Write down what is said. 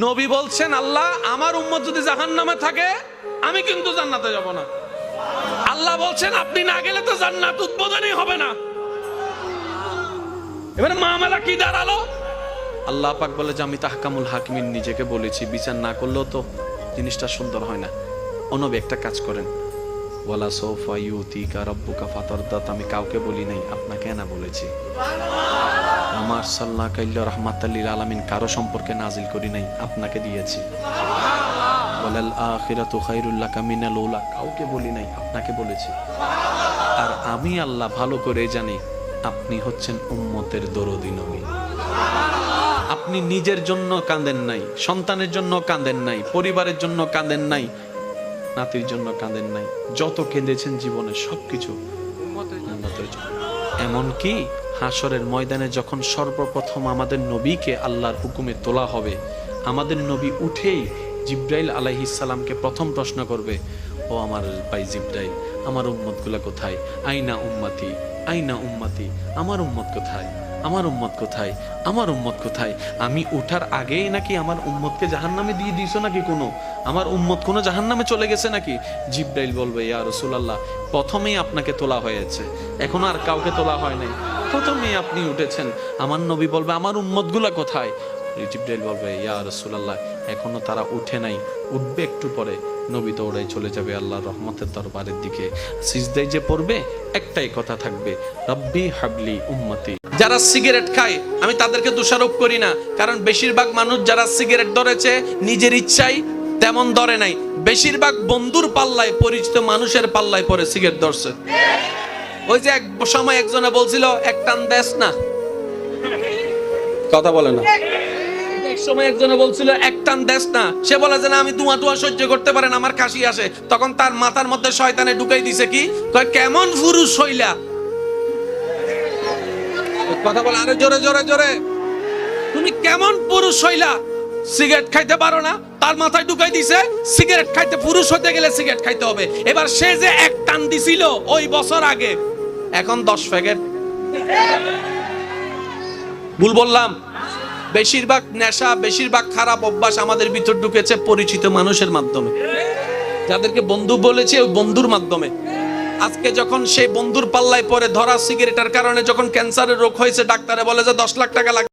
নবী বলছেন, আল্লাহ আমার উম্মত যদি জাহান্নামে থাকে আমি কিন্তু জান্নাতে যাব না। আল্লাহ বলছেন আপনি না গেলে তো জান্নাত উদ্বোধনই হবে না। এবারে মামলা কি দাঁড়ালো? আল্লাহ পাক বলে যে আমি তাহকামুল হাকিমিন নিজেকে বলেছি, বিচার না করলেও তো জিনিসটা সুন্দর হয় না। ও নবী একটা কাজ করেন, ওয়ালা সৌফা ইউতিকা রাব্বুকা ফাতারদাত, আমি কাউকে বলি নাই, আপনাকে না বলেছি। আমার সাল্লাল্লাহু আলাইহি রাহমাতাল লিল আলামিন কারো সম্পর্কে নাজিল করি নাই, আপনাকে দিয়েছি। ওয়ালাল আখিরাতু খায়রুল লাকা মিনাল উলা, কাউকে বলি নাই, আপনাকে বলেছি। আর আমি আল্লাহ ভালো করে জানি আপনি হচ্ছেন উম্মতের দরদি নবী। আপনি নিজের জন্য কাঁদেন নাই, সন্তানের জন্য কাঁদেন নাই, পরিবারের জন্য কাঁদেন নাই, নাতির জন্য কাঁদেন নাই, যত কেঁদেছেন জীবনে সবকিছু উম্মতের জন্য। এমনকি হাসরের ময়দানে যখন সর্বপ্রথম আমাদের নবীকে আল্লাহর হুকুমে তোলা হবে, আমাদের নবী উঠেই জিবরাইল আলাইহিস সালামকে প্রথম প্রশ্ন করবে, ও আমার ভাই জিবরাইল, আমার উম্মতগুলা কোথায়? আইনা উম্মতি, আইনা উম্মতি, আমার উম্মত কোথায়? আমার উম্মত কোথায়? আমার উম্মত কোথায়? আমি উঠার আগেই নাকি আমার উম্মতকে জাহান্নামে দিয়ে দিয়েছো নাকি? কোনো আমার উম্মত কোনো জাহান্নামে চলে গেছে নাকি? জিবরাইল বলবে, ইয়া রাসূলুল্লাহ, প্রথমেই আপনাকে তোলা হয়েছে, এখন আর কাউকে তোলা হয় নাই, প্রথমেই আপনি উঠেছেন। আমার নবী বলবে, আমার উম্মতগুলা কোথায়? জিবরাইল বলবে, ইয়া রাসূলুল্লাহ, এখনো তারা উঠে নাই, উঠবে একটু পরে। নবী দৌড়াই চলে যাবে আল্লাহর রহমতের দরবারের দিকে। সিজদায় যে পড়বে একটাই কথা থাকবে, রব্বি হাবলি উম্মতি। যারা সিগারেট খায় আমি তাদেরকে দোষারোপ করি না, কারণ বেশিরভাগ মানুষ যারা সিগারেট ধরেছে নিজের ইচ্ছাই তেমন ধরে নাই, বেশিরভাগ বন্ধুর পাল্লায়, পরিচিত মানুষের পাল্লায় পরে সিগারেট ধরছে। ওই যে এক সময় একজনে বলছিল এক টান দেশ না, কথা বলে না। এক সময় একজনে বলছিল এক টান দেশ না, সে বলে যে না আমি ধোঁয়া ধোঁয়া সহ্য করতে পারে না, আমার কাশি আসে। তখন তার মাথার মধ্যে শয়তানে ঢুকাই দিছে কি, কয় কেমন পুরুষ হইলা, কথা বলে আরে জোরে জোরে জোরে, তুমি কেমন পুরুষ হইলা, সিগারেট খাইতে পারো না? তার মাথায় ঢুকাই দিছে সিগারেট খাইতে, পুরুষ হতে গেলে সিগারেট খাইতে হবে। এবার সে যে এক টান দিছিল ওই বছর আগে, এখন 10 প্যাকেট। ভুল বললাম? বেশিরভাগ নেশা, বেশিরভাগ খারাপ অভ্যাস আমাদের ভিতর ঢুকেছে পরিচিত মানুষের মাধ্যমে, যাদেরকে বন্ধু বলেছে ওই বন্ধুর মাধ্যমে। আজকে যখন সেই বন্ধুর পাল্লায় পরে ধরা সিগারেটের কারণে যখন ক্যান্সারের রোগ হয়েছে, ডাক্তারে বলে যে 10 লাখ টাকা লাগবে।